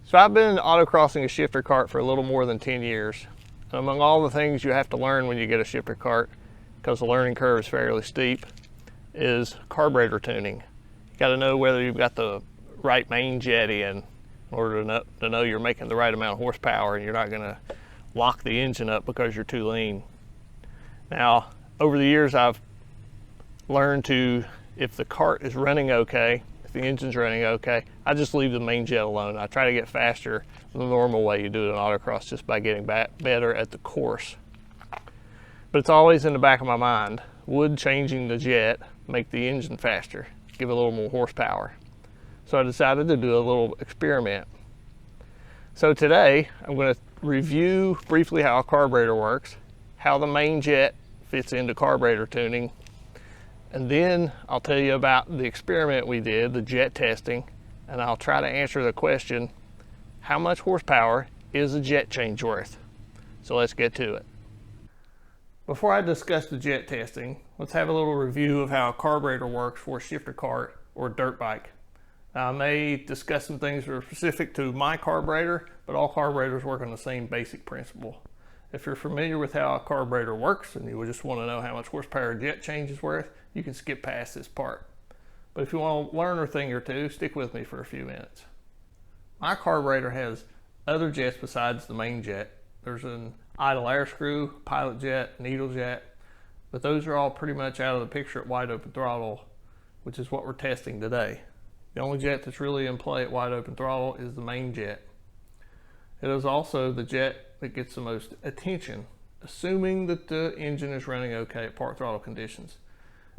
So I've been autocrossing a shifter cart for a little more than 10 years. And among all the things you have to learn when you get a shifter cart, because the learning curve is fairly steep, is carburetor tuning. You got to know whether you've got the right main jet in order to know you're making the right amount of horsepower and you're not going to lock the engine up because you're too lean. Now, over the years I've learned to, if the cart is running okay, if the engine's running okay, I just leave the main jet alone. I try to get faster than the normal way you do it in autocross, just by getting better at the course. But it's always in the back of my mind, would changing the jet make the engine faster, give it a little more horsepower? So I decided to do a little experiment. So today I'm going to review briefly how a carburetor works, how the main jet fits into carburetor tuning, and then I'll tell you about the experiment we did, the jet testing, and I'll try to answer the question, how much horsepower is a jet change worth? So let's get to it. Before I discuss the jet testing, let's have a little review of how a carburetor works for a shifter cart or a dirt bike. Now, I may discuss some things that are specific to my carburetor, but all carburetors work on the same basic principle. If you're familiar with how a carburetor works and you just want to know how much horsepower a jet change is worth, you can skip past this part. But if you want to learn a thing or two, stick with me for a few minutes. My carburetor has other jets besides the main jet. There's an idle air screw, pilot jet, needle jet, but those are all pretty much out of the picture at wide open throttle, which is what we're testing today. The only jet that's really in play at wide open throttle is the main jet. It is also the jet that gets the most attention, assuming that the engine is running okay at part throttle conditions.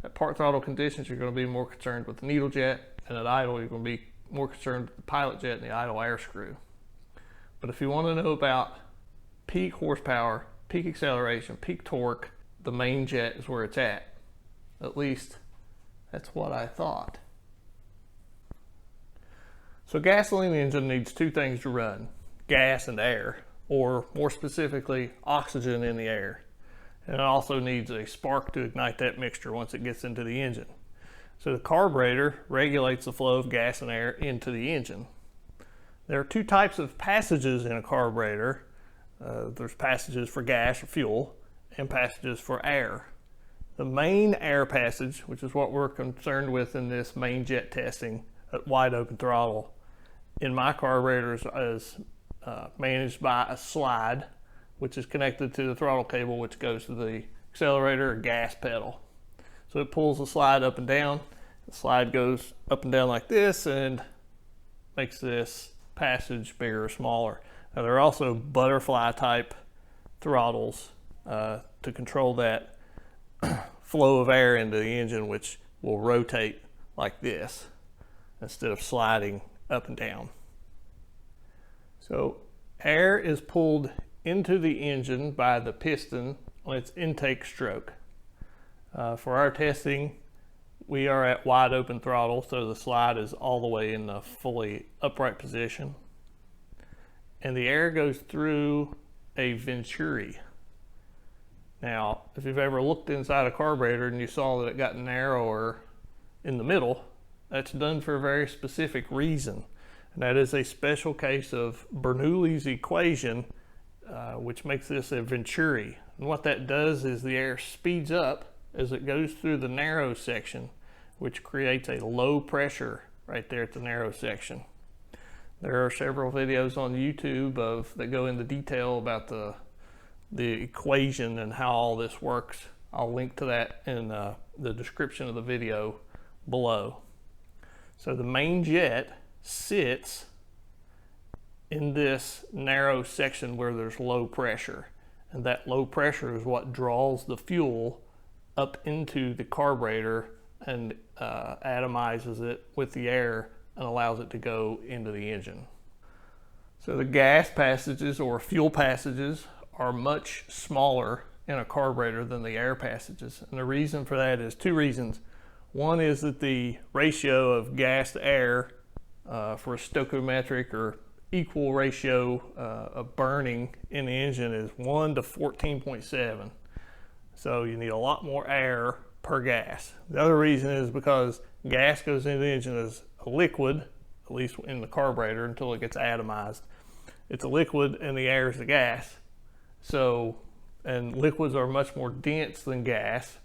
At part throttle conditions, you're going to be more concerned with the needle jet, and at idle, you're going to be more concerned with the pilot jet and the idle air screw. But if you want to know about peak horsepower, peak acceleration, peak torque, the main jet is where it's at. At least, that's what I thought. So a gasoline engine needs two things to run, gas and air, or more specifically, oxygen in the air. And it also needs a spark to ignite that mixture once it gets into the engine. So the carburetor regulates the flow of gas and air into the engine. There are two types of passages in a carburetor. There's passages for gas or fuel and passages for air. The main air passage, which is what we're concerned with in this main jet testing at wide open throttle, in my carburetor is managed by a slide, which is connected to the throttle cable, which goes to the accelerator or gas pedal. So it pulls the slide up and down. The slide goes up and down like this and makes this passage bigger or smaller. Now, there are also butterfly type throttles to control that flow of air into the engine, which will rotate like this instead of sliding up and down. So air is pulled into the engine by the piston on its intake stroke. For our testing, we are at wide open throttle, so the slide is all the way in the fully upright position. And the air goes through a Venturi. Now, if you've ever looked inside a carburetor and you saw that it got narrower in the middle, that's done for a very specific reason. And that is a special case of Bernoulli's equation, which makes this a Venturi. And what that does is the air speeds up as it goes through the narrow section, which creates a low pressure right there at the narrow section. There are several videos on YouTube that go into detail about the equation and how all this works. I'll link to that in the description of the video below. So the main jet sits in this narrow section where there's low pressure, and that low pressure is what draws the fuel up into the carburetor and atomizes it with the air and allows it to go into the engine. So the gas passages or fuel passages are much smaller in a carburetor than the air passages, and the reason for that is two reasons. One is that the ratio of gas to air for a stoichiometric or equal ratio of burning in the engine is 1 to 14.7. So you need a lot more air per gas. The other reason is because gas goes into the engine as a liquid. at least in the carburetor, until it gets atomized. It's a liquid and the air is the gas. So, and liquids are much more dense than gas.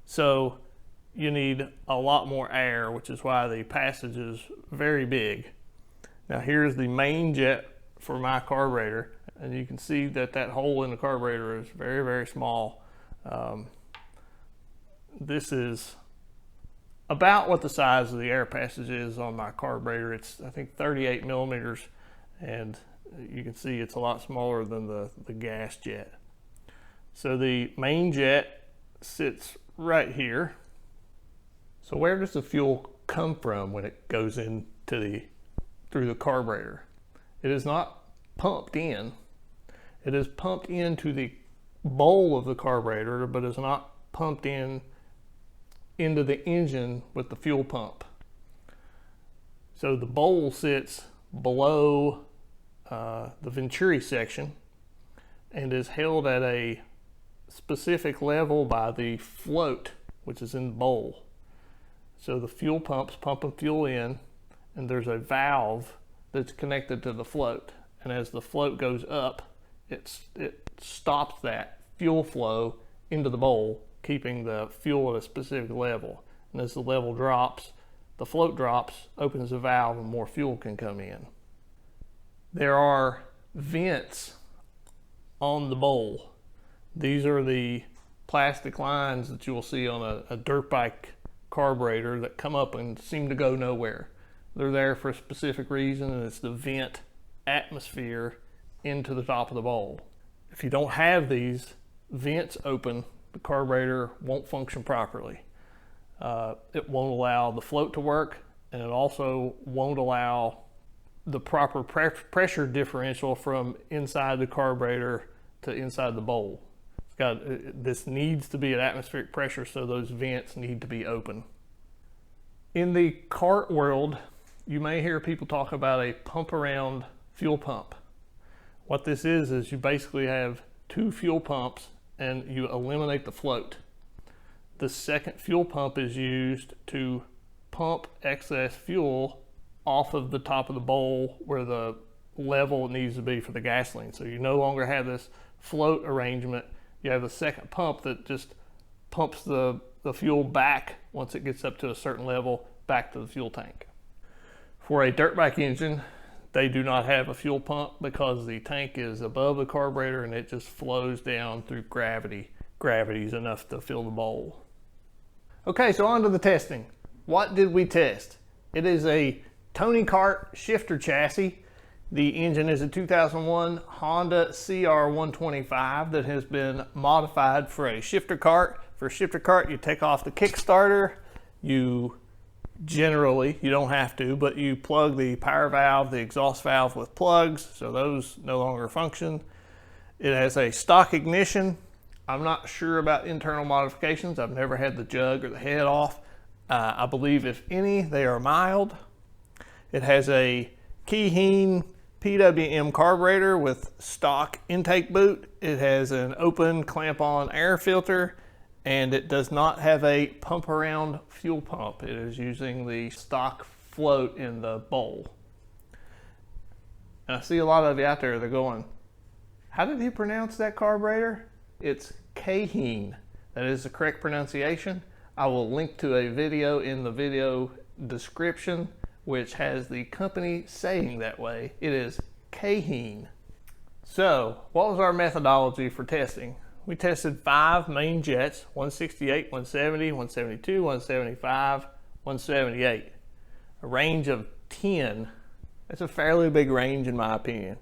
So you need a lot more air, which is why the passage is very big. Now here's the main jet for my carburetor, and you can see that that hole in the carburetor is very, very small. This is about what the size of the air passage is on my carburetor. It's, I think, 38 millimeters, and you can see it's a lot smaller than the gas jet. So the main jet sits right here. So where does the fuel come from when it goes into through the carburetor? It is not pumped in. It is pumped into the bowl of the carburetor, but is not pumped into the engine with the fuel pump. So the bowl sits below the Venturi section and is held at a specific level by the float, which is in the bowl. So the fuel pump's pumping fuel in, and there's a valve that's connected to the float. And as the float goes up, it stops that fuel flow into the bowl, keeping the fuel at a specific level. And as the level drops, the float drops, opens the valve, and more fuel can come in. There are vents on the bowl. These are the plastic lines that you will see on a dirt bike carburetor that come up and seem to go nowhere. They're there for a specific reason, and it's to vent atmosphere into the top of the bowl. If you don't have these vents open, the carburetor won't function properly. It won't allow the float to work, and it also won't allow the proper pressure differential from inside the carburetor to inside the bowl. This needs to be at atmospheric pressure, so those vents need to be open. In the kart world, you may hear people talk about a pump around fuel pump. What this is you basically have two fuel pumps and you eliminate the float. The second fuel pump is used to pump excess fuel off of the top of the bowl where the level needs to be for the gasoline. So you no longer have this float arrangement. You have the second pump that just pumps the fuel back once it gets up to a certain level back to the fuel tank. For a dirt bike engine, they do not have a fuel pump because the tank is above the carburetor and it just flows down through gravity. Gravity is enough to fill the bowl. Okay, so on to the testing. What did we test? It is a Tony Kart shifter chassis. The engine is a 2001 Honda CR125 that has been modified for a shifter kart. For a shifter kart, you take off the Kickstarter. You don't have to, but you plug the power valve, the exhaust valve with plugs, so those no longer function. It has a stock ignition. I'm not sure about internal modifications. I've never had the jug or the head off. I believe if any, they are mild. It has a Keihin PWM carburetor with stock intake boot. It has an open clamp-on air filter, and it does not have a pump around fuel pump. It is using the stock float in the bowl. And I see a lot of you out there, they're going, how did he pronounce that carburetor? It's Kay-HEEN. That is the correct pronunciation. I will link to a video in the video description which has the company saying that way. It is Kay-HEEN. So, what was our methodology for testing? We tested 5 main jets, 168, 170, 172, 175, 178. A range of 10. That's a fairly big range in my opinion.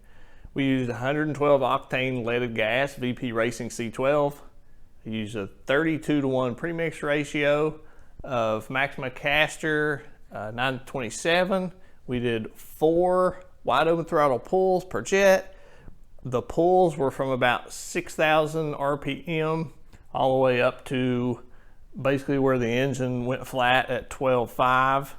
We used 112 octane leaded gas, VP Racing C12. I used a 32:1 premix ratio of Maxima Caster 927. We did 4 wide open throttle pulls per jet. The pulls were from about 6,000 RPM all the way up to basically where the engine went flat at 12.5.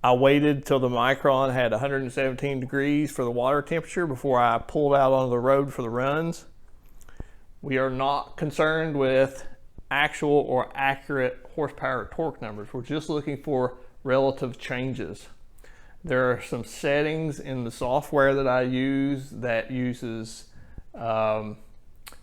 I waited till the Mychron had 117 degrees for the water temperature before I pulled out onto the road for the runs. We are not concerned with actual or accurate horsepower or torque numbers. We're just looking for relative changes. There are some settings in the software that I use that uses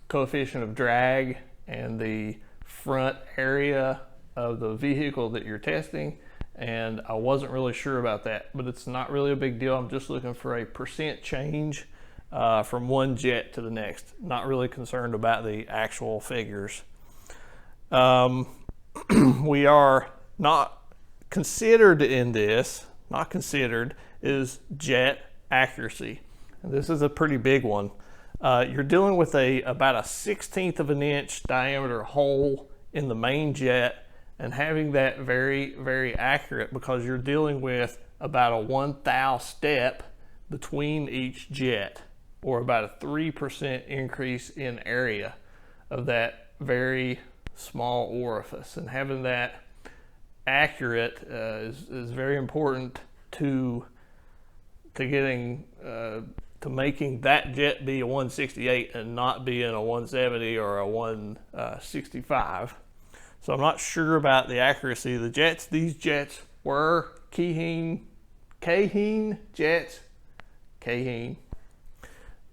coefficient of drag and the front area of the vehicle that you're testing, and I wasn't really sure about that, but it's not really a big deal. I'm just looking for a percent change from one jet to the next. Not really concerned about the actual figures. We are not considered in this, not considered, is jet accuracy. And this is a pretty big one. You're dealing with about a 1/16 of an inch diameter hole in the main jet, and having that very, very accurate, because you're dealing with about a 1/1000 step between each jet, or about a 3% increase in area of that very small orifice. And having that accurate is very important to making that jet be a 168 and not being a 170 or a 165. So I'm not sure about the accuracy of the jets. These jets were Keihin jets. Kay-HEEN.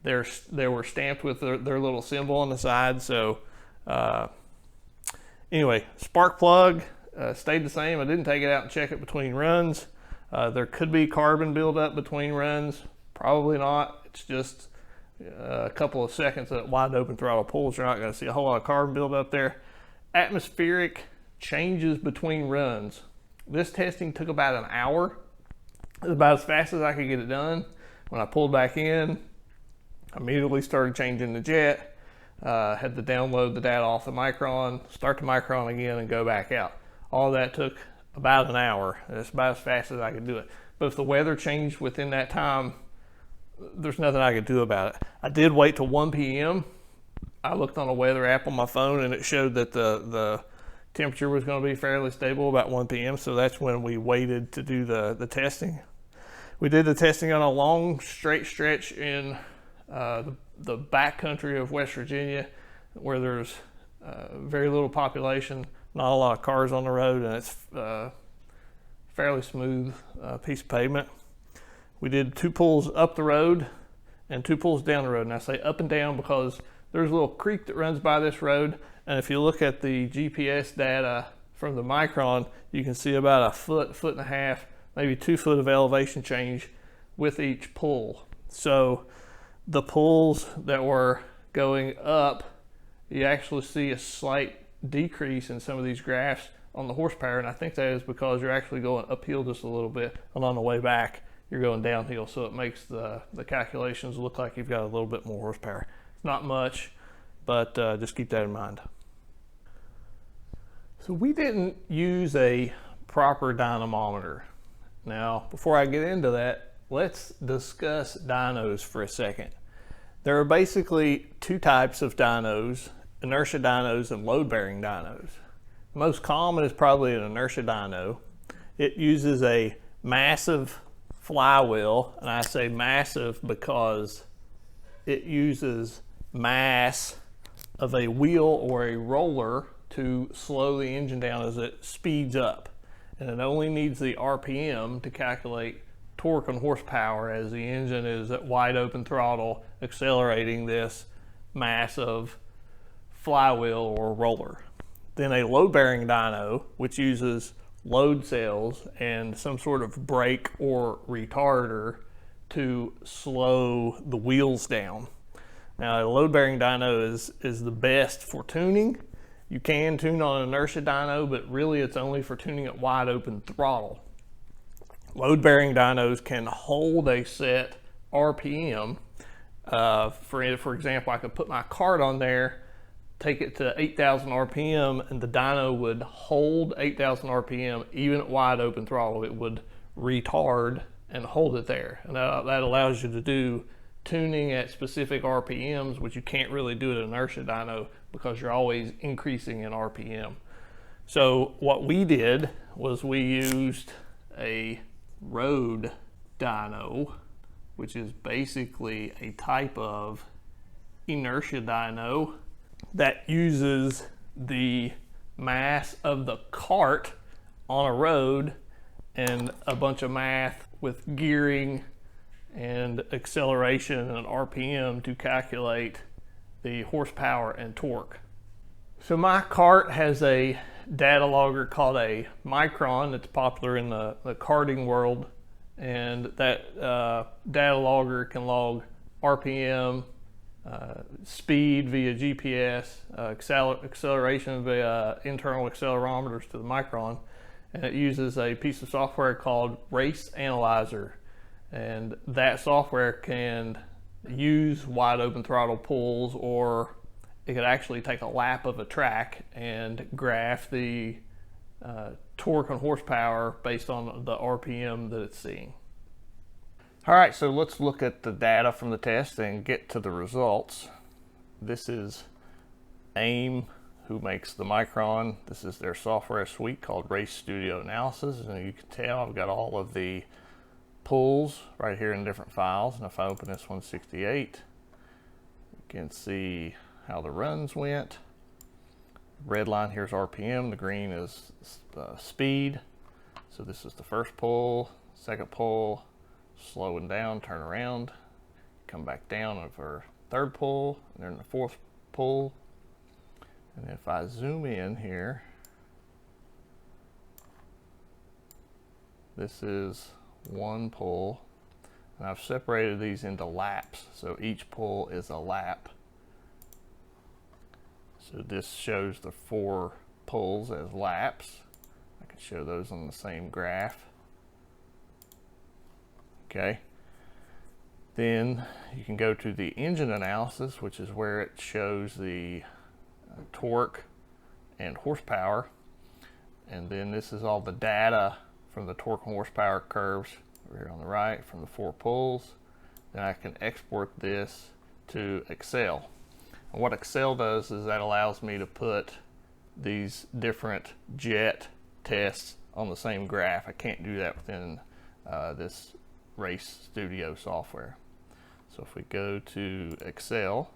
They were stamped with their little symbol on the side. So anyway, spark plug stayed the same. I didn't take it out and check it between runs. There could be carbon buildup between runs. Probably not. It's just a couple of seconds at wide open throttle pulls. You're not going to see a whole lot of carbon buildup there. Atmospheric changes between runs. This testing took about an hour. It was about as fast as I could get it done. When I pulled back in, I immediately started changing the jet. Had to download the data off the Mychron, start the Mychron again, and go back out. All that took about an hour. That's about as fast as I could do it. But if the weather changed within that time, there's nothing I could do about it. I did wait till 1 p.m. I looked on a weather app on my phone, and it showed that the temperature was going to be fairly stable about 1 p.m. So that's when we waited to do the testing. We did the testing on a long straight stretch in the backcountry of West Virginia, where there's very little population, not a lot of cars on the road, and it's fairly smooth piece of pavement. We did 2 pulls up the road and 2 pulls down the road. And I say up and down because there's a little creek that runs by this road. And if you look at the GPS data from the Mychron, you can see about a foot and a half, maybe 2 foot of elevation change with each pull. So the pulls that were going up, you actually see a slight decrease in some of these graphs on the horsepower. And I think that is because you're actually going uphill just a little bit, and on the way back, you're going downhill, so it makes the calculations look like you've got a little bit more horsepower. It's not much, but just keep that in mind. So we didn't use a proper dynamometer. Now, before I get into that, let's discuss dynos for a second. There are basically 2 types of dynos, inertia dynos and load-bearing dynos. The most common is probably an inertia dyno. It uses a massive flywheel, and I say massive because it uses mass of a wheel or a roller to slow the engine down as it speeds up, and it only needs the RPM to calculate torque and horsepower as the engine is at wide open throttle accelerating this massive flywheel or roller. Then a load-bearing dyno, which uses load cells and some sort of brake or retarder to slow the wheels down. Now, a load-bearing dyno is the best for tuning. You can tune on an inertia dyno, but really it's only for tuning at wide open throttle. Load-bearing dynos can hold a set RPM. For example, I could put my kart on there, take it to 8,000 RPM, and the dyno would hold 8,000 RPM even at wide open throttle. It would retard and hold it there. And that allows you to do tuning at specific RPMs, which you can't really do at an inertia dyno because you're always increasing in RPM. So what we did was we used a road dyno, which is basically a type of inertia dyno that uses the mass of the kart on a road and a bunch of math with gearing and acceleration and RPM to calculate the horsepower and torque. So my kart has a data logger called a Mychron that's popular in the karting world, and that data logger can log RPM, speed via GPS, acceleration via internal accelerometers to the Mychron, and it uses a piece of software called Race Analyzer, and that software can use wide open throttle pulls, or it could actually take a lap of a track and graph the torque and horsepower based on the RPM that it's seeing. All right, so let's look at the data from the test and get to the results. This is AIM, who makes the Mychron. This is their software suite called Race Studio Analysis, and you can tell I've got all of the pulls right here in different files. And if I open this 168, you can see how the runs went. Red line here's RPM, the green is speed. So this is the first pull, second pull, slowing down, turn around, come back down for third pull, and then the fourth pull. And if I zoom in here, this is one pull, and I've separated these into laps, so each pull is a lap. So this shows the 4 pulls as laps. I can show those on the same graph. Okay. Then you can go to the engine analysis, which is where it shows the torque and horsepower. And then this is all the data from the torque and horsepower curves over here on the right from the 4 pulls. Then I can export this to Excel. And what Excel does is that allows me to put these different jet tests on the same graph. I can't do that within this Race Studio software. So if we go to Excel,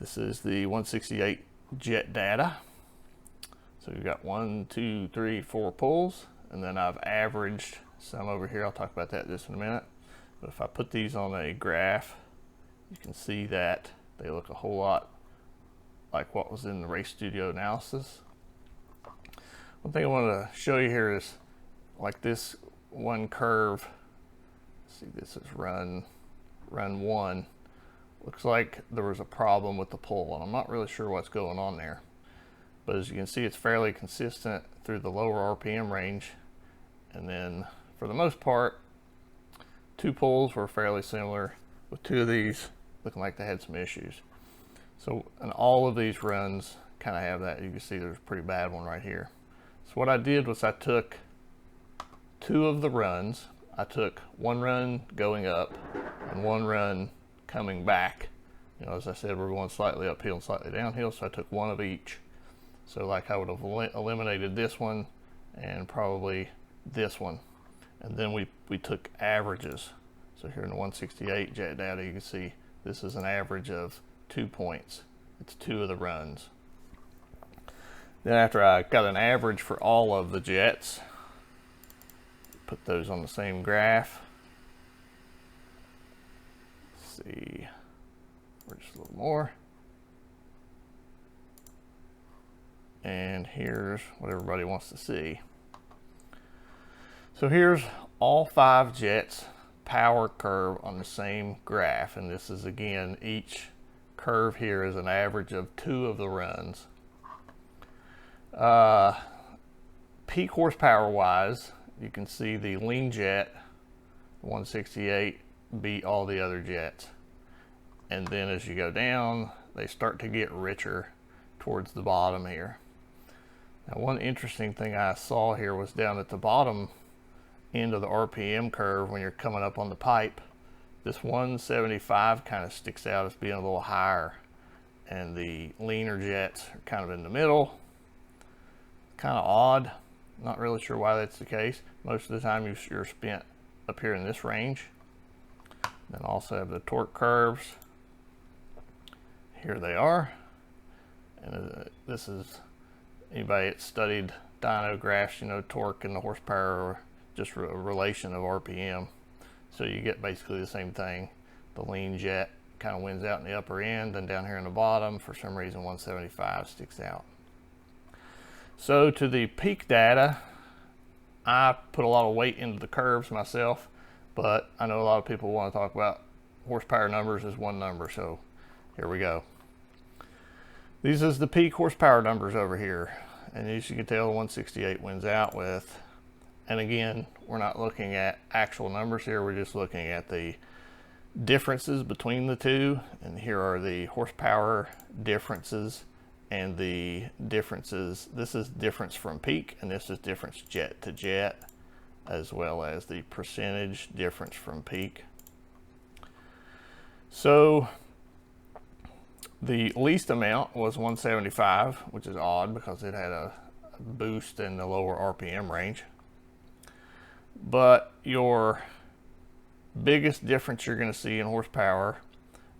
this is the 168 jet data. So you've got 1, 2, 3, 4 pulls, and then I've averaged some over here. I'll talk about that just in a minute. But if I put these on a graph, you can see that they look a whole lot like what was in the Race Studio analysis. One thing I want to show you here is like this one curve. See, this is run 1. Looks like there was a problem with the pull, and I'm not really sure what's going on there. But as you can see, it's fairly consistent through the lower RPM range. And then for the most part, 2 pulls were fairly similar, with 2 of these looking like they had some issues. So, and all of these runs kind of have that. You can see there's a pretty bad one right here. So what I did was I took 2 of the runs. I took 1 run going up and 1 run coming back. You know, as I said, we're going slightly uphill and slightly downhill, so I took 1 of each. So like I would have eliminated this one and probably this one. And then we took averages. So here in the 168 jet data, you can see this is an average of 2 points. It's 2 of the runs. Then after I got an average for all of the jets, put those on the same graph. Let's see, we're just a little more. And here's what everybody wants to see. So here's all 5 jets power curve on the same graph, and this is again, each curve here is an average of 2 of the runs. Peak horsepower wise, you can see the lean jet 168 beat all the other jets, and then as you go down they start to get richer towards the bottom here. Now one interesting thing I saw here was down at the bottom end of the RPM curve when you're coming up on the pipe, this 175 kind of sticks out as being a little higher, and the leaner jets are kind of in the middle. Kind of odd, not really sure why that's the case. Most of the time you're spent up here in this range. Then also have the torque curves. Here they are, and this is anybody that studied dyno graphs, you know, torque and the horsepower just a relation of RPM. So you get basically the same thing. The lean jet kind of wins out in the upper end, and down here in the bottom, for some reason 175 sticks out. So to the peak data, I put a lot of weight into the curves myself, but I know a lot of people want to talk about horsepower numbers as one number, so here we go. These is the peak horsepower numbers over here, and as you can tell, 168 wins out with, and again, we're not looking at actual numbers here, we're just looking at the differences between the two, and here are the horsepower differences and the differences. This is difference from peak, and this is difference jet to jet, as well as the percentage difference from peak. So the least amount was 175, which is odd because it had a boost in the lower RPM range. But your biggest difference you're going to see in horsepower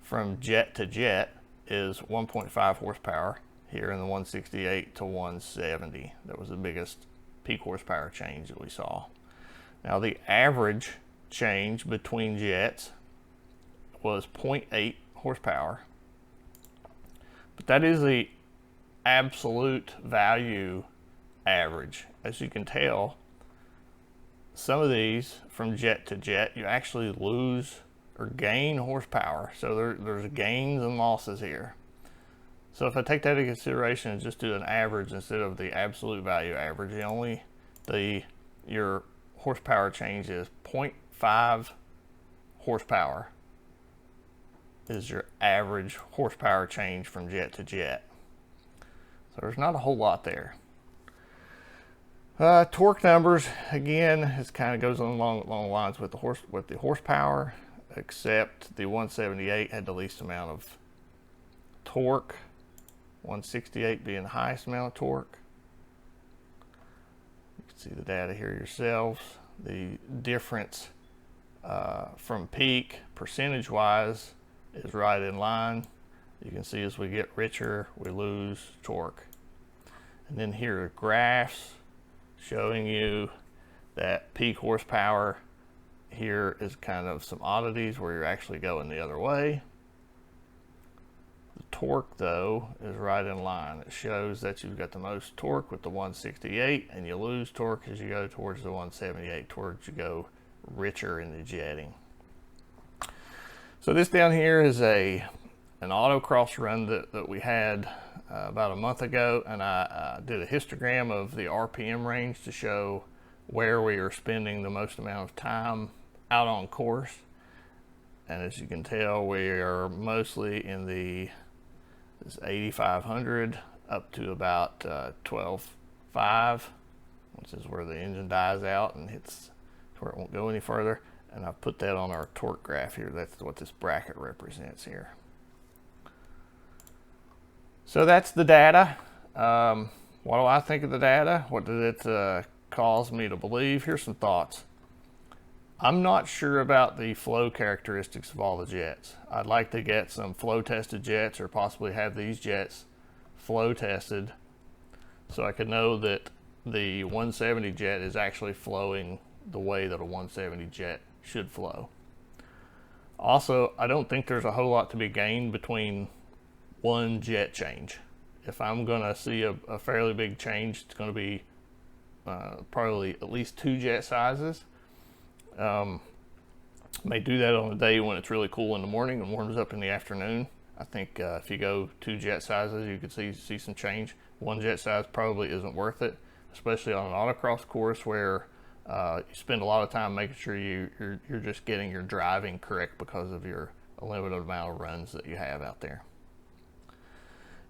from jet to jet is 1.5 horsepower here in the 168 to 170. That was the biggest peak horsepower change that we saw. Now the average change between jets was 0.8 horsepower, but that is the absolute value average. As you can tell, some of these from jet to jet, you actually lose or gain horsepower. So there's gains and losses here. So if I take that into consideration and just do an average instead of the absolute value average, your horsepower change is 0.5 horsepower is your average horsepower change from jet to jet. So there's not a whole lot there. Torque numbers, again, it kind of goes along the lines with the horsepower, except the 178 had the least amount of torque, 168 being the highest amount of torque. You can see the data here yourselves. The difference from peak, percentage-wise, is right in line. You can see as we get richer, we lose torque. And then here are graphs showing you that peak horsepower here is kind of some oddities where you're actually going the other way. The torque, though, is right in line. It shows that you've got the most torque with the 168, and you lose torque as you go towards the 178, towards you go richer in the jetting. So this down here is an autocross run that we had about a month ago, and I did a histogram of the RPM range to show where we are spending the most amount of time out on course. And as you can tell, we are mostly in this 8,500 up to about 12.5, which is where the engine dies out and hits where it won't go any further. And I've put that on our torque graph here. That's what this bracket represents here. So that's the data. What do I think of the data? What did it cause me to believe? Here's some thoughts. I'm not sure about the flow characteristics of all the jets. I'd like to get some flow tested jets, or possibly have these jets flow tested so I could know that the 170 jet is actually flowing the way that a 170 jet should flow. Also, I don't think there's a whole lot to be gained between one jet change. If I'm going to see a fairly big change, it's going to be probably at least 2 jet sizes. May do that on a day when it's really cool in the morning and warms up in the afternoon. I think if you go 2 jet sizes, you could see some change. 1 jet size probably isn't worth it, especially on an autocross course where you spend a lot of time making sure you're just getting your driving correct because of your limited amount of runs that you have out there.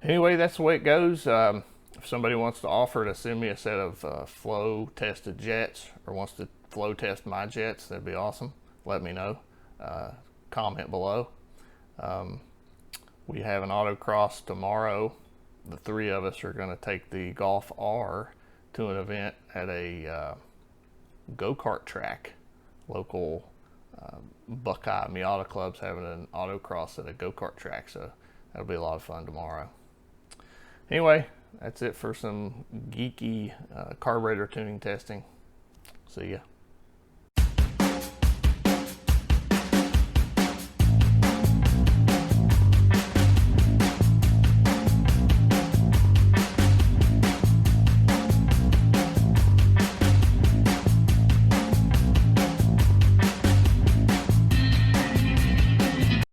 Anyway, that's the way it goes. If somebody wants to offer to send me a set of flow tested jets, or wants to flow test my jets, that'd be awesome. Let me know. Comment below. We have an autocross tomorrow. The 3 of us are going to take the Golf R to an event at a go-kart track. Local Buckeye Miata Club's having an autocross at a go-kart track, so that'll be a lot of fun tomorrow. Anyway, that's it for some geeky carburetor tuning testing. See ya.